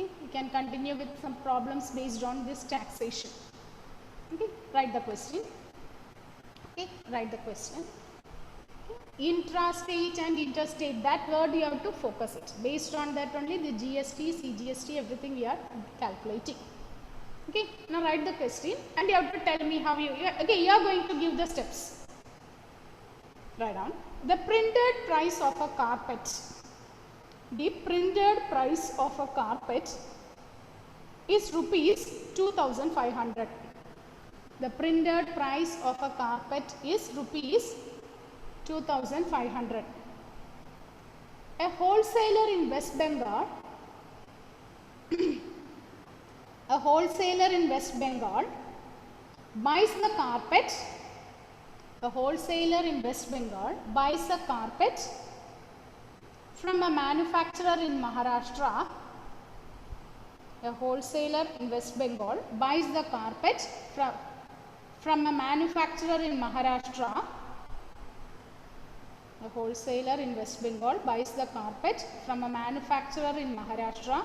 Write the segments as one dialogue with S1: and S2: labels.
S1: Okay, we can continue with some problems based on this taxation. Okay, write the question. Okay, write the question. Okay. Intrastate and interstate, that word you have to focus it. Based on that only the GST, CGST, everything we are calculating. Okay, now write the question and you have to tell me how you are going to give the steps. Write down the printed price of a carpet. The printed price of a carpet is rupees 2500. The printed price of a carpet is rupees 2500. A wholesaler in West Bengal a wholesaler in West Bengal buys the carpet. A wholesaler in West Bengal buys a carpet from a manufacturer in Maharashtra. A wholesaler in West Bengal buys the carpet from a manufacturer in Maharashtra. A wholesaler in West Bengal buys the carpet from a manufacturer in Maharashtra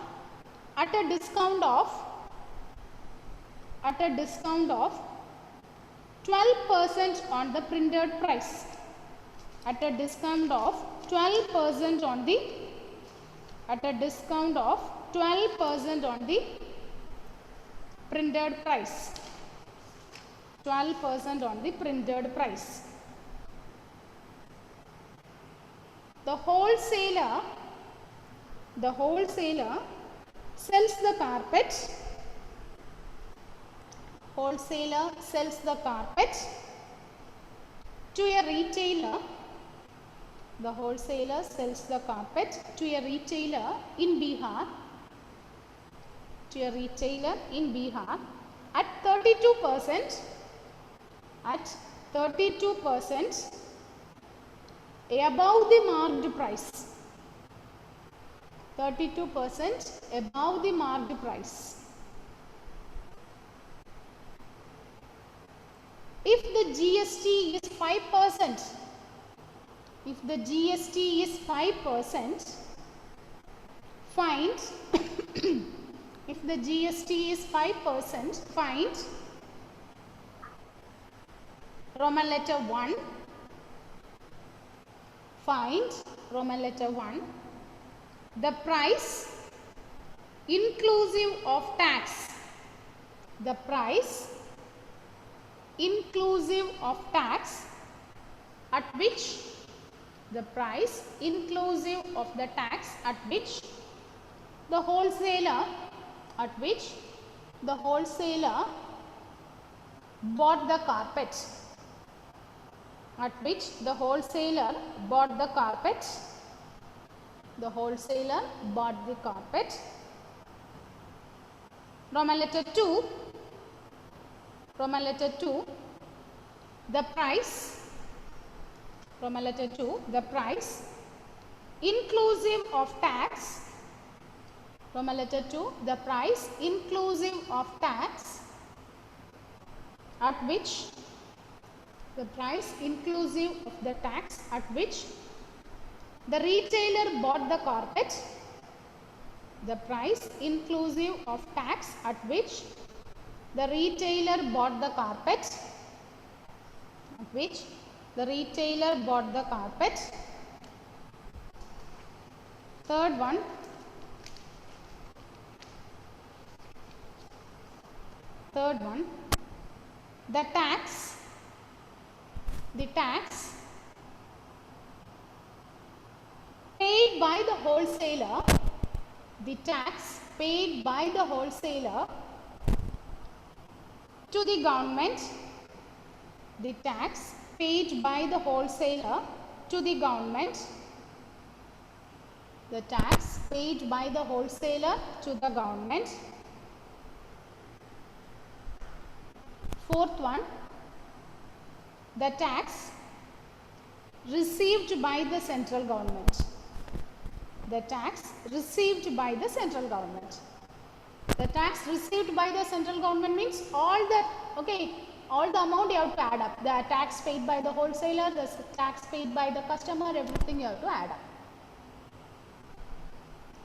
S1: at a discount of 12% on the printed price. At a discount of 12% on the printed price. 12% on the printed price. The wholesaler sells the carpet. Wholesaler sells the carpet to a retailer. The wholesaler sells the carpet to a retailer in Bihar. At 32%. At 32% above the marked price. 32% above the marked price. If the GST is 5%, if the GST is 5%, find if the GST is 5%, find Roman letter 1. Find Roman letter 1. The price inclusive of tax. The price inclusive of tax at which the price inclusive of the tax at which the wholesaler bought the carpet. At which the wholesaler bought the carpet. The wholesaler bought the carpet. Roman letter 2. Roman letter 2. The price. Roman letter 2. The price inclusive of tax. Roman letter 2. The price inclusive of tax at which the price inclusive of the tax at which the retailer bought the carpet. The price inclusive of tax at which the retailer bought the carpet. At which the retailer bought the carpet. Third one. The tax paid by the wholesaler. The tax paid by the wholesaler to the government. The tax paid by the wholesaler to the government. The tax paid by the wholesaler to the government. Fourth one. The tax received by the central government. The tax received by the central government. The tax received by the central government means all the amount you have to add up. The tax paid by the wholesaler, the tax paid by the customer, everything you have to add up.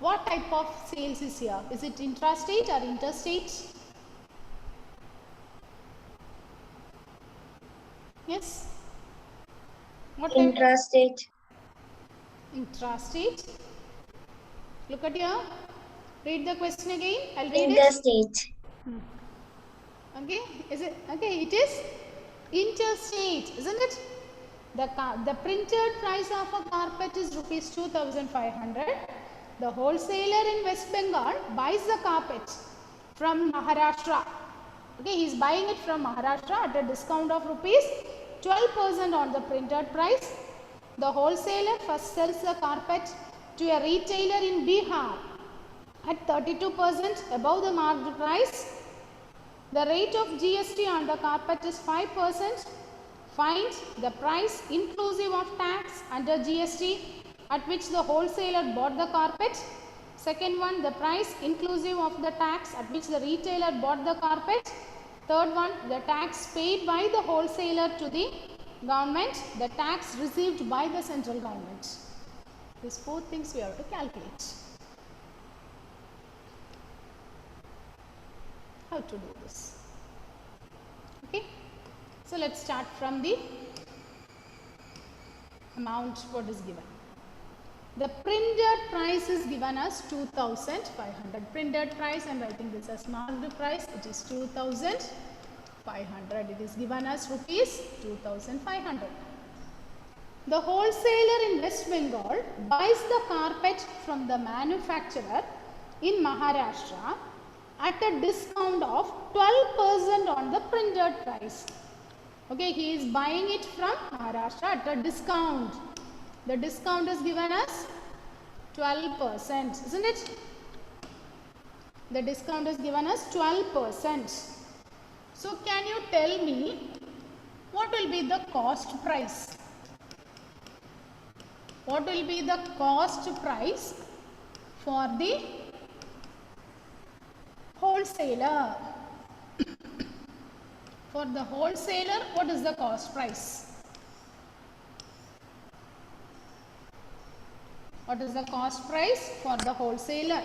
S1: What type of sales is here? Is it intrastate or interstate? Yes? What type?
S2: Intrastate.
S1: Intrastate. Look at here. Read the question again. I'll read
S2: Interstate.
S1: it. Okay. Is it okay? It is interstate, isn't it? The printed price of a carpet is rupees 2,500. The wholesaler in West Bengal buys the carpet from Maharashtra. Okay, he is buying it from Maharashtra at a discount of rupees 12% on the printed price. The wholesaler first sells the carpet to a retailer in Bihar at 32% above the marked price. The rate of GST on the carpet is 5%. Find the price inclusive of tax under GST at which the wholesaler bought the carpet. Second one, the price inclusive of the tax at which the retailer bought the carpet. Third one, the tax paid by the wholesaler to the government, the tax received by the central government. These four things we have to calculate. How to do this? Okay. So let's start from the amount what is given. The printed price is given as 2,500. Printed price, and I think this is marked price. It is 2,500. It is given as rupees 2,500. The wholesaler in West Bengal buys the carpet from the manufacturer in Maharashtra at a discount of 12% on the printed price. Okay, he is buying it from Maharashtra at a discount. The discount is given as 12%, isn't it? The discount is given as 12%. So, can you tell me what will be the cost price? What will be the cost price for the wholesaler? For the wholesaler, what is the cost price? What is the cost price for the wholesaler?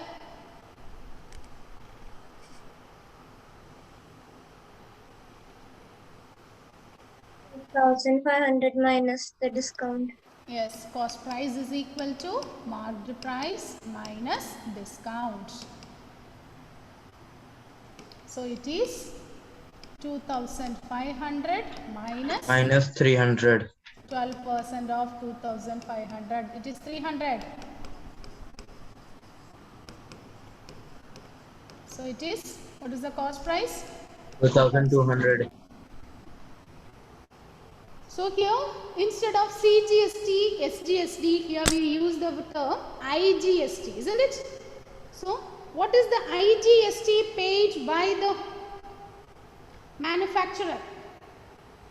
S2: $1,500 minus the discount.
S1: Yes, cost price is equal to marked price minus discount. So it is 2,500 minus
S3: 300.
S1: 12% of 2,500. It is 300. So it is, what is the cost price?
S3: 2,200.
S1: So here, instead of CGST, SGST, here we use the term IGST, isn't it? So, what is the IGST paid by the manufacturer?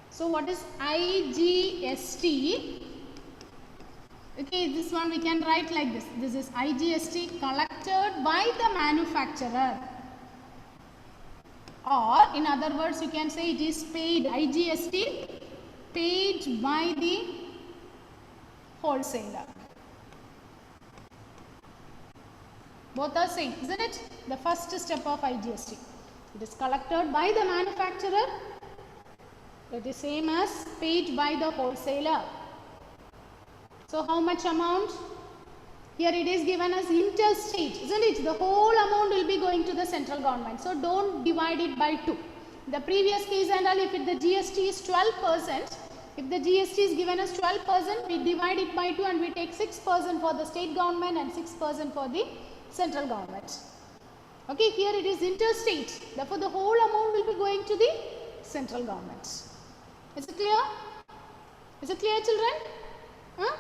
S1: So, what is IGST? Okay, this one we can write like this. This is IGST collected by the manufacturer. Or, in other words, you can say it is paid, IGST paid by the wholesaler. Both are same, isn't it? The first step of IGST. It is collected by the manufacturer. It is same as paid by the wholesaler. So, how much amount? Here it is given as interstate, isn't it? The whole amount will be going to the central government. So, don't divide it by 2. The previous case and all, if the GST is 12%, if the GST is given as 12%, we divide it by 2 and we take 6% for the state government and 6% for the central government. Okay, here it is interstate. Therefore, the whole amount will be going to the central government. Is it clear? Is it clear, children? Huh?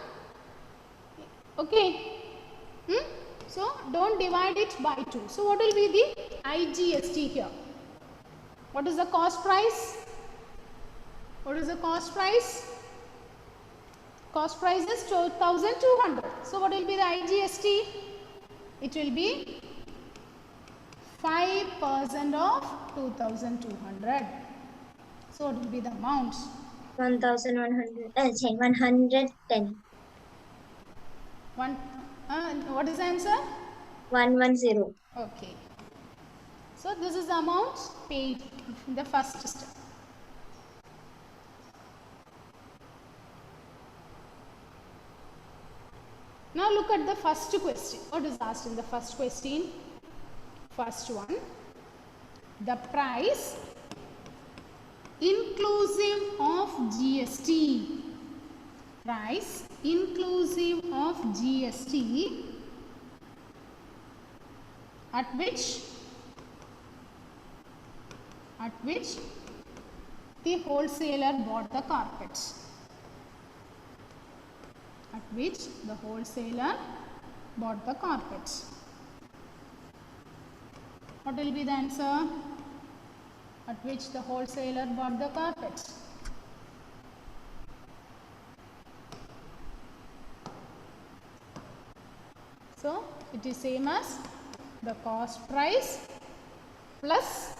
S1: Okay. So, don't divide it by 2. So, what will be the IGST here? What is the cost price? What is the cost price? Cost price is 2,200. So, what will be the IGST? It will be 5% of 2,200. So, what will be the amount?
S2: 1,100. 110.
S1: What is the answer?
S2: 110.
S1: Okay. So this is the amount paid in the first step. Now look at the first question. What is asked in the first question? First one. The price inclusive of GST. Price inclusive of GST at which the wholesaler bought the carpets. At which the wholesaler bought the carpets. What will be the answer? At which the wholesaler bought the carpets. So it is same as the cost price plus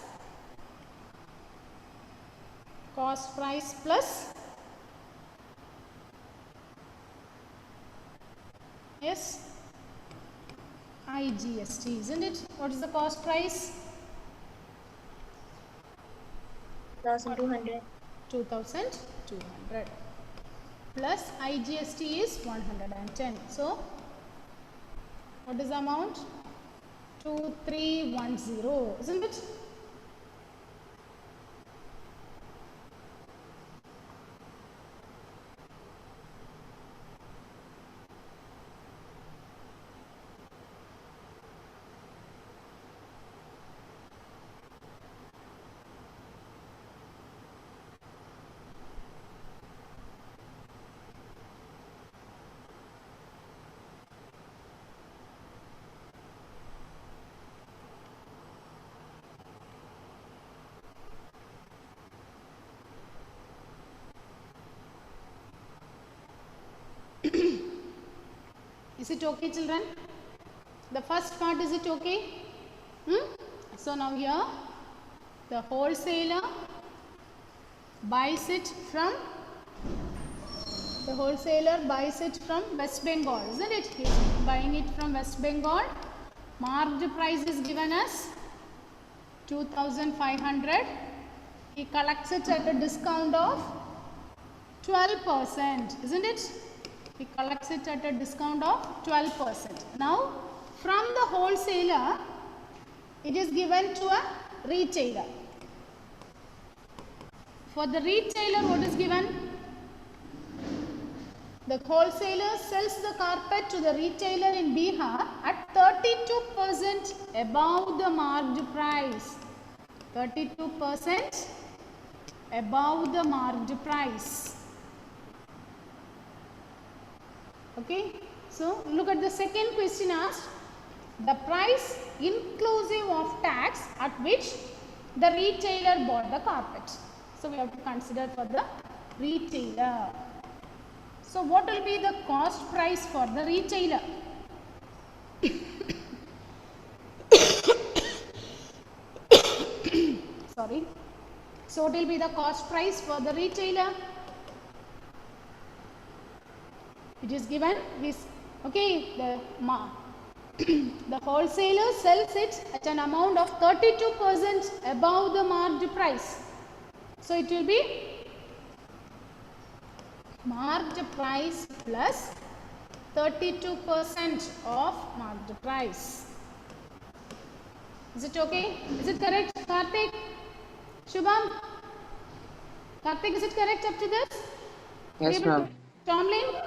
S1: yes IGST, isn't it? What is the cost price?
S2: 2,200.
S1: 2,200 plus IGST is 110. So what is the amount? 2310, isn't it? Is it okay, children? The first part, is it okay? So now here the wholesaler buys it from West Bengal, isn't it? He is buying it from West Bengal. Marked price is given as 2,500. He collects it at a discount of 12%, isn't it? He collects it at a discount of 12%. Now, from the wholesaler, it is given to a retailer. For the retailer, what is given? The wholesaler sells the carpet to the retailer in Bihar at 32% above the marked price. 32% above the marked price. Okay, so look at the second question asked. The price inclusive of tax at which the retailer bought the carpet. So we have to consider for the retailer. So what will be the cost price for the retailer? Sorry. So what will be the cost price for the retailer? It is given this, okay, the wholesaler sells it at an amount of 32% above the marked price. So it will be marked price plus 32% of marked price. Is it okay? Is it correct, Karthik? Shubham? Karthik, is it correct up to this?
S4: Yes, ma'am.
S1: Tomlin?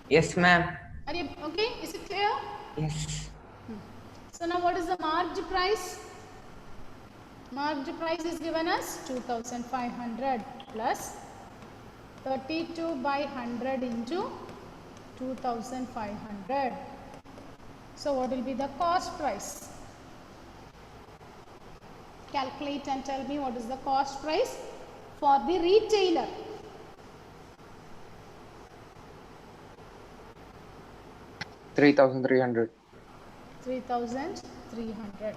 S4: Yes, ma'am.
S1: Are you okay? Is it clear?
S4: Yes.
S1: So now what is the marked price? Marked price is given as 2,500 plus 32 by 100 into 2,500. So what will be the cost price? Calculate and tell me what is the cost price for the retailer.
S4: $3,300.
S1: 3,300.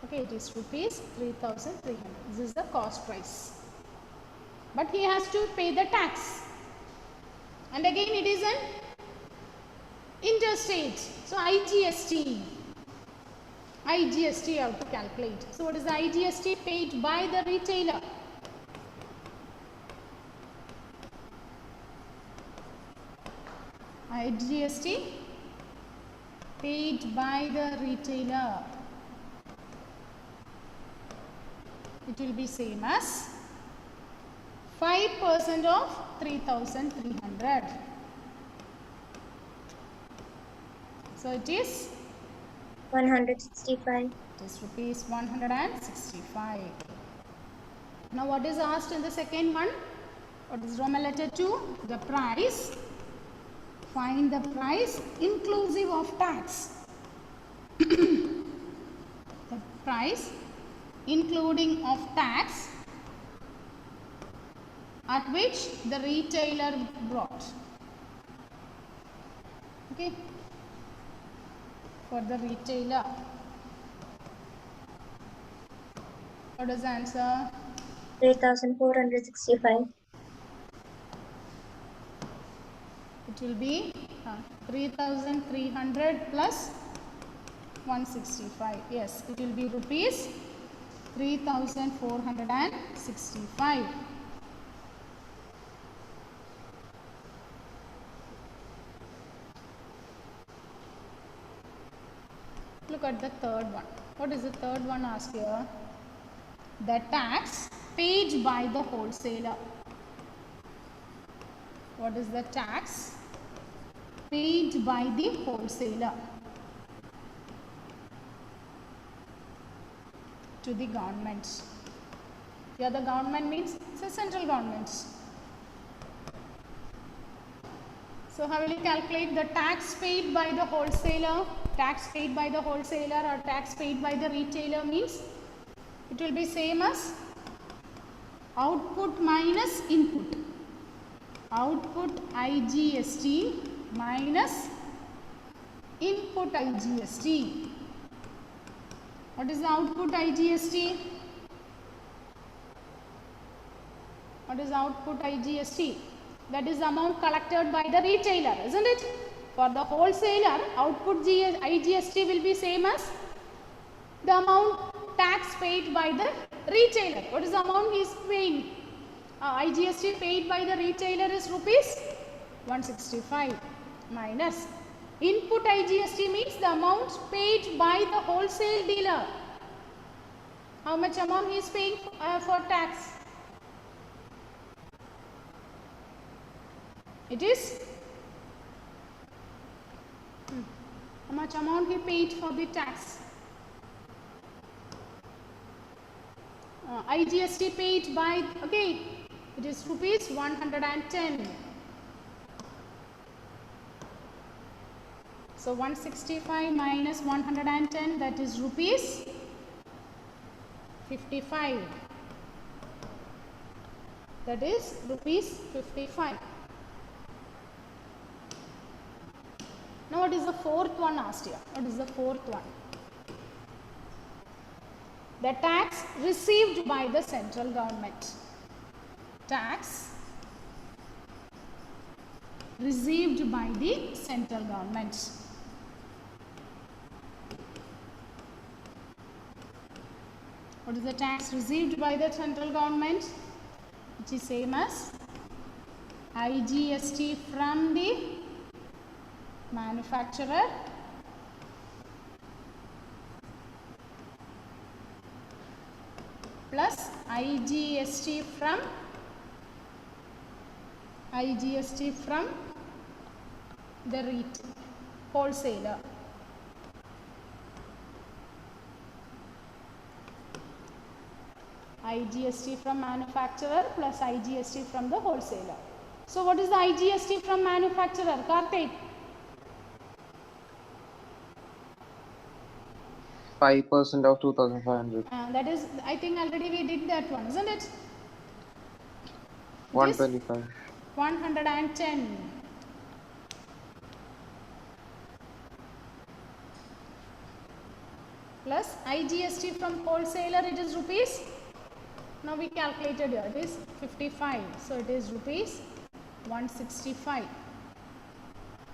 S1: Okay, it is rupees 3,300. This is the cost price. But he has to pay the tax. And again it is an interstate. So IGST. IGST you have to calculate. So what is the IGST paid by the retailer? IGST paid by the retailer. It will be same as 5% of 3,300. So it is
S2: 165.
S1: it is rupees 165. Now what is asked in the second one? What is Roman letter 2? The price. Find the price inclusive of tax. The price including of tax at which the retailer brought. Okay. For the retailer. What is the answer?
S2: 3,465.
S1: It will be 3,300 plus 165. Yes, it will be rupees 3,465. Look at the third one. What is the third one asked here? The tax paid by the wholesaler. What is the tax paid by the wholesaler to the government? Here the government means it's a central government. So how will you calculate the tax paid by the wholesaler? Tax paid by the wholesaler or tax paid by the retailer means it will be same as output minus input. Output IGST minus input IGST. What is the output IGST? What is output IGST? That is the amount collected by the retailer, isn't it? For the wholesaler, output IGST will be same as the amount tax paid by the retailer. What is the amount he is paying? IGST paid by the retailer is rupees 165 minus input IGST means the amount paid by the wholesale dealer. How much amount he is paying for tax? It is how much amount he paid for the tax? IGST paid by, okay, it is rupees 110. So 165 minus 110, that is rupees 55. That is rupees 55. Now what is the fourth one asked here? What is the fourth one? The tax received by the central government. Tax received by the central government. What is the tax received by the central government? Which is same as IGST from the manufacturer plus IGST from the wholesaler. IGST from manufacturer plus IGST from the wholesaler. So what is the IGST from manufacturer? Karthik?
S4: 5% of 2,500.
S1: That is, I think already we did that one, isn't it?
S4: 125.
S1: 110. Plus IGST from wholesaler, it is rupees. Now we calculated here, it is 55. So it is rupees 165.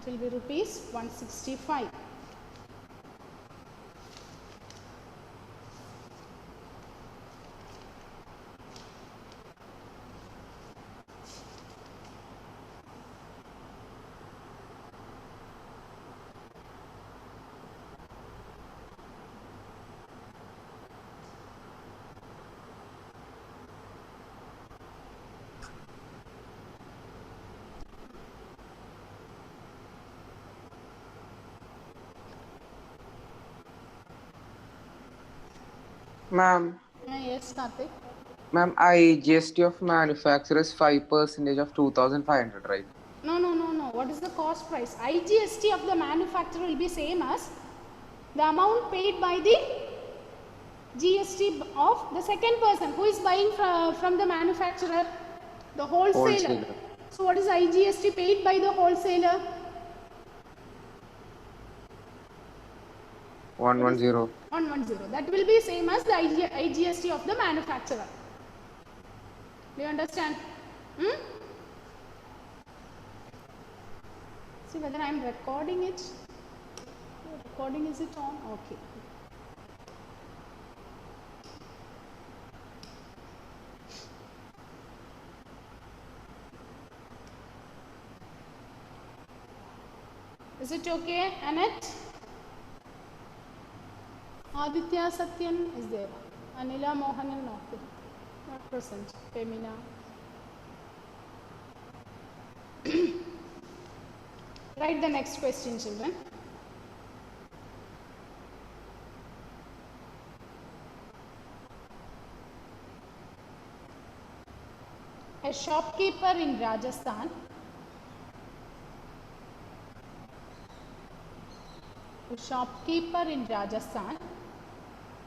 S1: will be rupees 165.
S4: Ma'am,
S1: Yes, Karthik.
S4: ma'am, IGST of manufacturer is 5% of 2,500, right?
S1: No, no, no, no. What is the cost price? IGST of the manufacturer will be same as the amount paid by the GST of the second person who is buying from the manufacturer, the wholesaler.
S4: Wholesaler.
S1: So what is IGST paid by the wholesaler?
S4: 110.
S1: 110. That will be same as the IGST of the manufacturer. Do you understand? See whether I am recording it. Recording, is it on? Okay. Is it okay, Annette? Aditya Satyan is there. Anila Mohanan not present. Femina. Write the next question, children. A shopkeeper in Rajasthan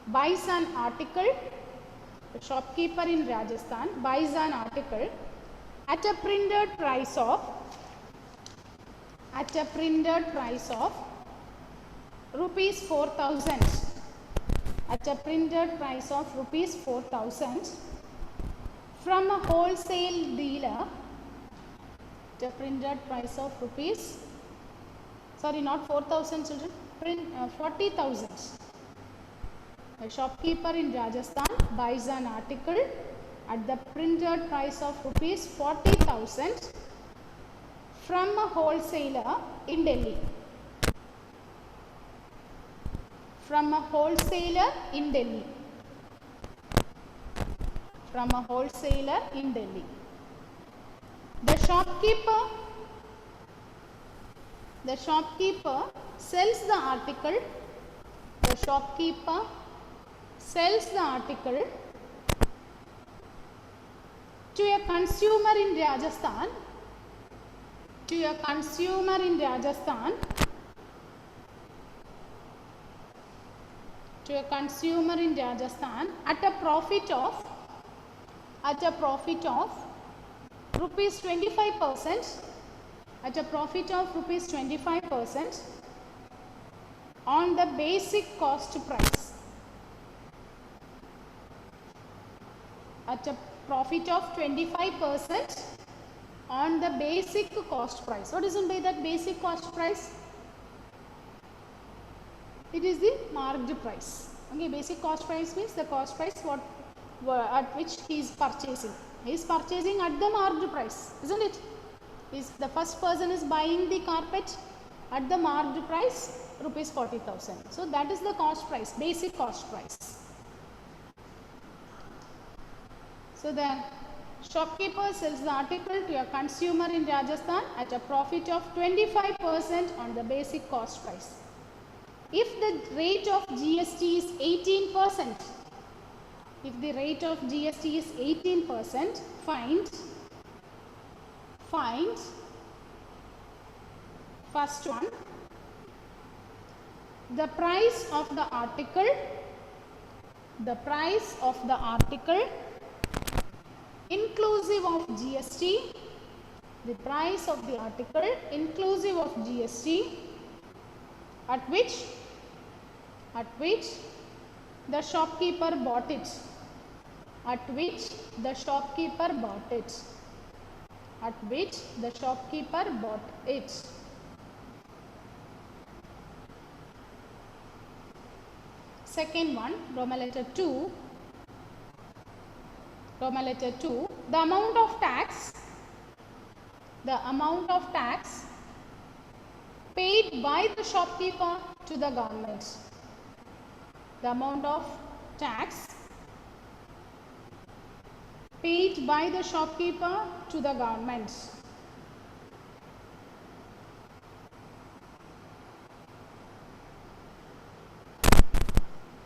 S1: buys an article. A shopkeeper in Rajasthan buys an article at a printed price of rupees 4,000. At a printed price of rupees 4,000 from a wholesale dealer. At a printed price of rupees, sorry, not 4,000 children, 40,000. A shopkeeper in Rajasthan buys an article at the printed price of rupees 40,000 from a wholesaler in Delhi. From a wholesaler in Delhi. The shopkeeper sells the article. To a consumer in Rajasthan. At a profit of rupees 25%. At a profit of rupees 25% on the basic cost price. At a profit of 25% on the basic cost price. What is meant by that basic cost price? It is the marked price. Okay, basic cost price means the cost price at which he is purchasing. He is purchasing at the marked price, isn't it? The first person is buying the carpet at the marked price rupees 40,000. So that is the cost price, basic cost price. So the shopkeeper sells the article to a consumer in Rajasthan at a profit of 25% on the basic cost price. If the rate of GST is 18%, find first one, the price of the article inclusive of GST, the price of the article inclusive of GST at which the shopkeeper bought it. Second one, Roman letter 2. Roman letter 2. The amount of tax paid by the shopkeeper to the government. The amount of tax paid by the shopkeeper to the government.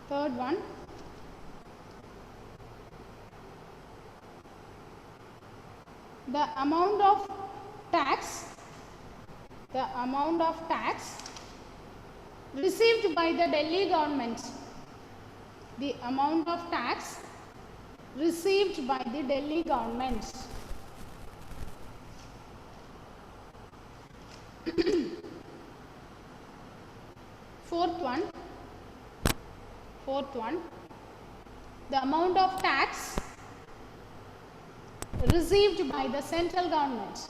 S1: Third one, the amount of tax received by the Delhi government. The amount of tax received by the Delhi government. Fourth one, the amount of tax received by the central government.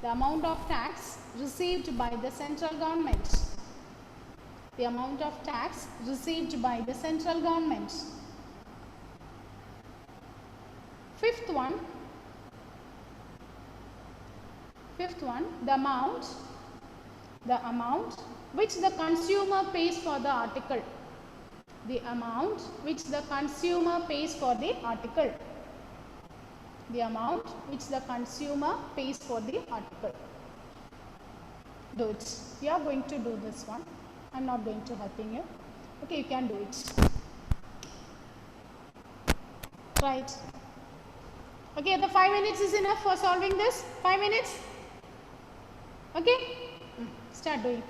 S1: The amount of tax received by the central government. The amount of tax received by the central government. Fifth one, the amount which the consumer pays for the article. The amount which the consumer pays for the article. The amount which the consumer pays for the article. Do it. You are going to do this one. I am not going to helping you. Okay, you can do it. Try it. Okay, the 5 minutes is enough for solving this. 5 minutes. Okay, start doing.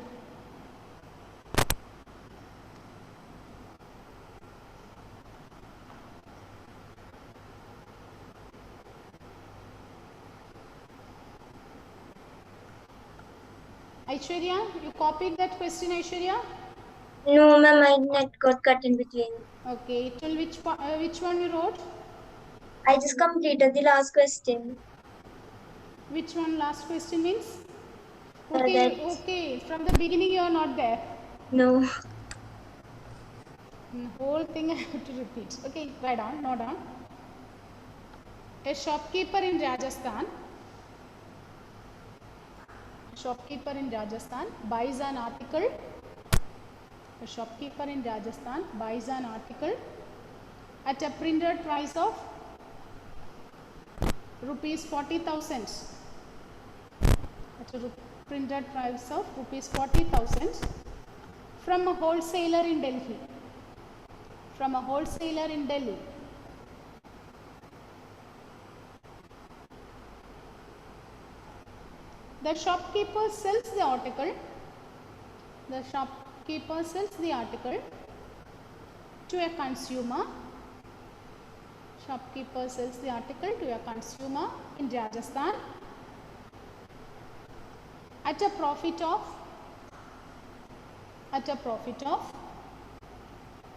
S1: Aishwarya, you copied that question, Aishwarya?
S2: No, ma'am, my net got cut in between.
S1: Okay, till which one you wrote?
S2: I just completed the last question.
S1: Which one last question means?
S2: That-
S1: Okay, from the beginning you are not there.
S2: No.
S1: Whole thing I have to repeat. Okay, write down, note down. A shopkeeper in Rajasthan buys an article. A shopkeeper in Rajasthan buys an article at a printed price of rupees 40,000. At a printed price of rupees 40,000 from a wholesaler in Delhi. From a wholesaler in Delhi. The shopkeeper sells the article. The shopkeeper sells the article to a consumer. Shopkeeper sells the article to a consumer in Rajasthan at a profit of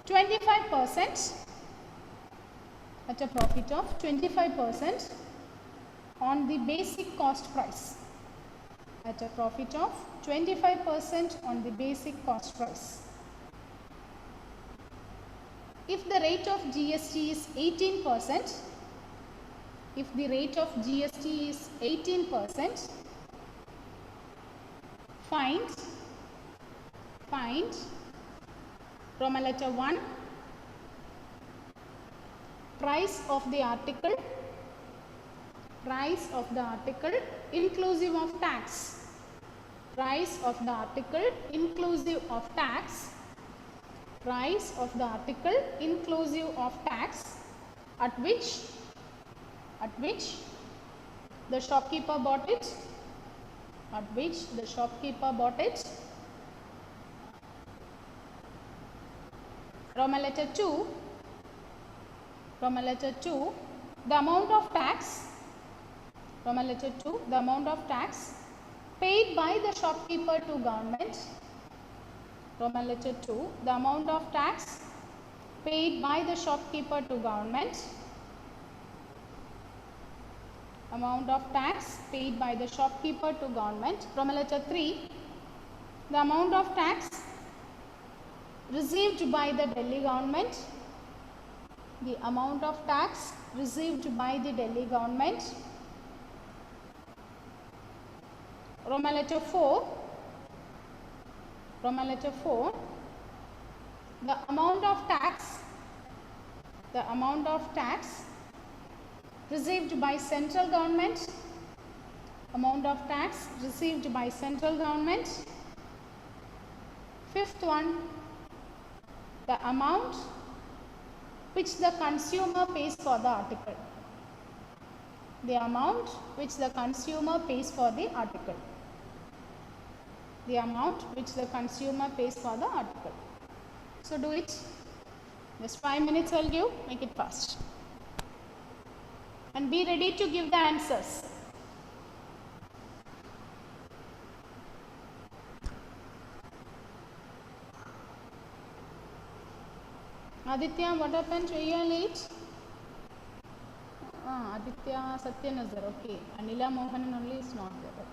S1: 25%. At a profit of 25% on the basic cost price. At a profit of 25% on the basic cost price. If the rate of GST is 18%, if the rate of GST is 18%, find Roman letter 1, price of the article inclusive of tax. Price of the article inclusive of tax. Price of the article inclusive of tax at which the shopkeeper bought it. At which the shopkeeper bought it. Roman letter 2. Roman letter 2. The amount of tax. Roman letter 2. The amount of tax paid by the shopkeeper to government. Roman letter 2. The amount of tax paid by the shopkeeper to government. Amount of tax paid by the shopkeeper to government. Roman letter 3. The amount of tax received by the Delhi government. The amount of tax received by the Delhi government. Roman letter 4. Roman letter 4. The amount of tax received by central government. Amount of tax received by central government. Fifth one, the amount which the consumer pays for the article. The amount which the consumer pays for the article. The amount which the consumer pays for the article. So do it. Just 5 minutes I'll give. Make it fast. And be ready to give the answers. Aditya, what happened? You are late? Aditya Satyan is there. Okay. Anila Mohanan only is not there.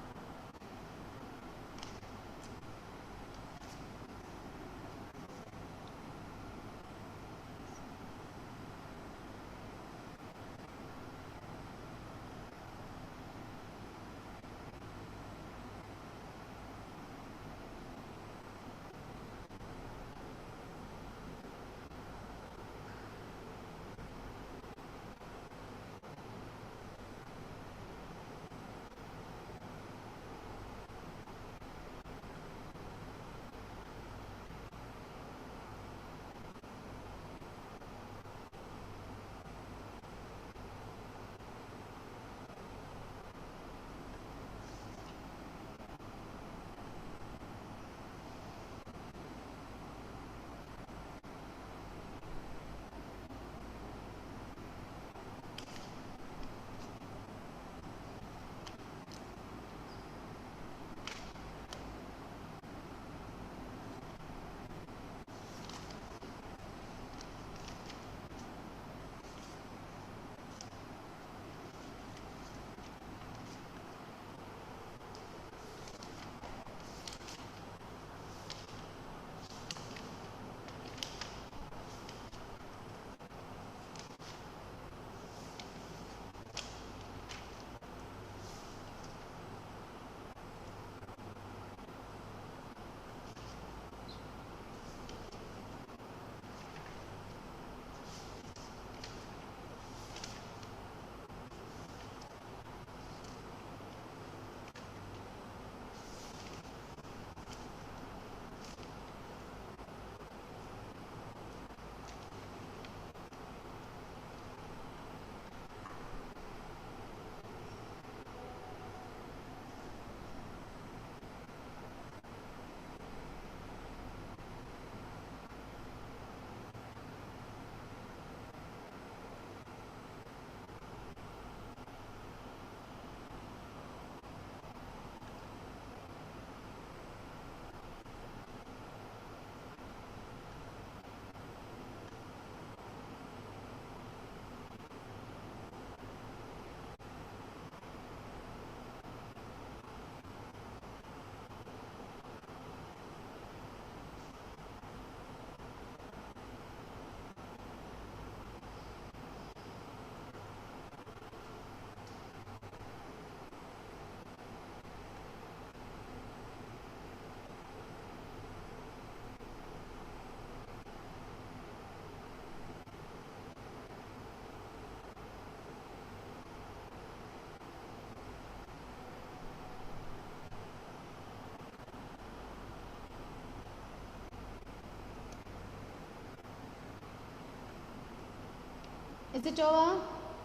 S1: Is it over?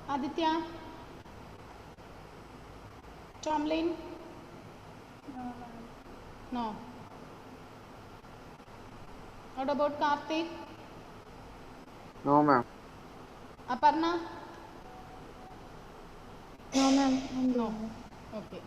S1: Aditya? Tomlin? No. What about Karthik?
S4: No, ma'am.
S1: Aparna?
S2: No, ma'am. I'm
S1: No.
S2: doing
S1: Okay.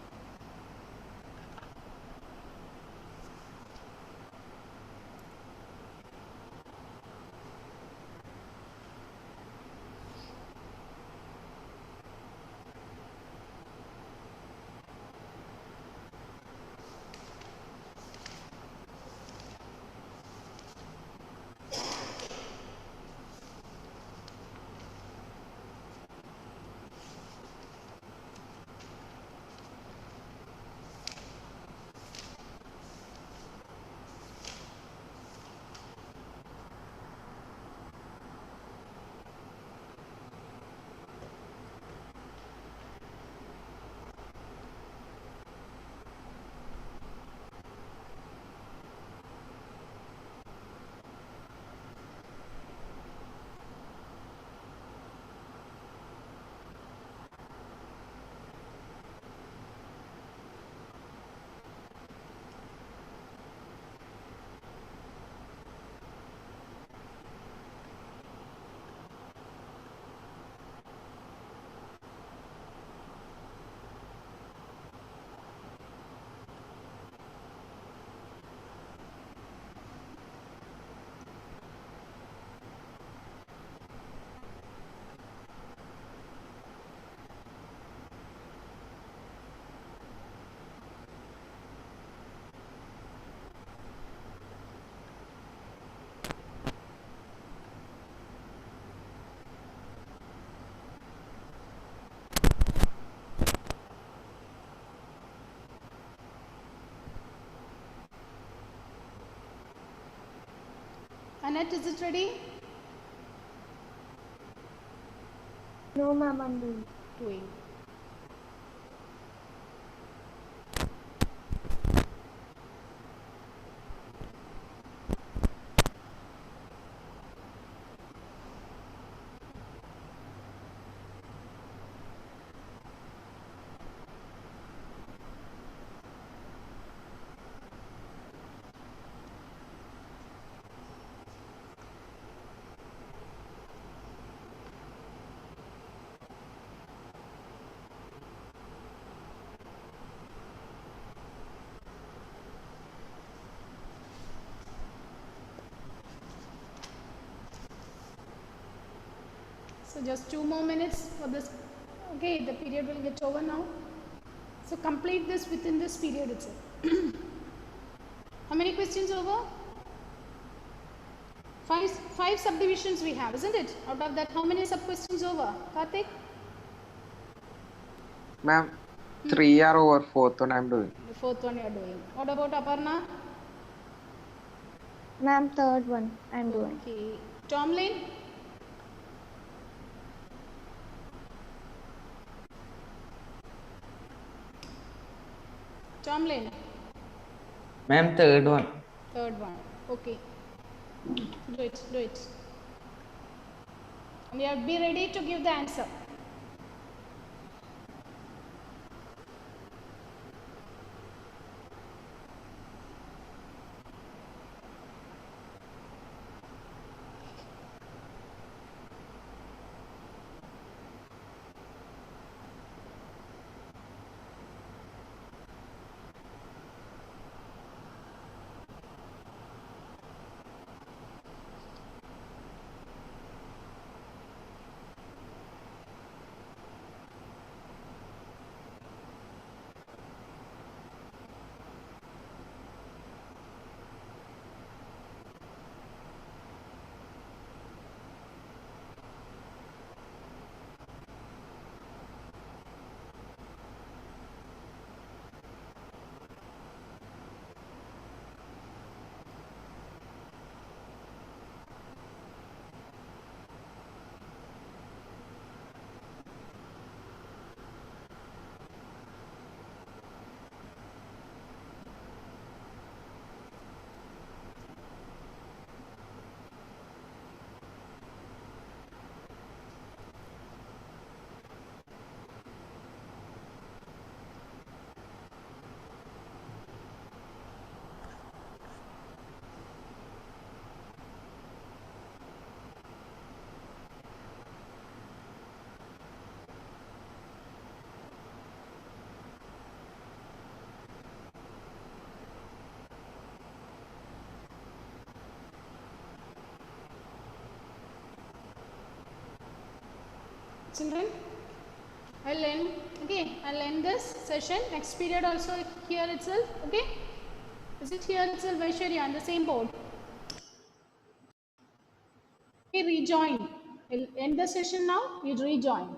S1: Annette, is it ready?
S2: No, ma'am, I'm doing.
S1: Doing. So just 2 more minutes for this. Okay, the period will get over now. So complete this within this period itself. How many questions over? Five subdivisions we have, isn't it? Out of that, how many sub questions over? Karthik?
S4: Ma'am, 3 are over, fourth one I'm doing.
S1: The fourth one you are doing. What about Aparna?
S2: Ma'am, third one I'm doing.
S1: Okay. Tomlin? Tomlin?
S3: Ma'am, third one.
S1: Third one. Okay. Do it. Do it. And you have to be ready to give the answer. Children, I'll end this session. Next period also here itself. Okay, is it here itself, Vaishwarya, on the same board? Okay, rejoin. We'll end the session now. You rejoin.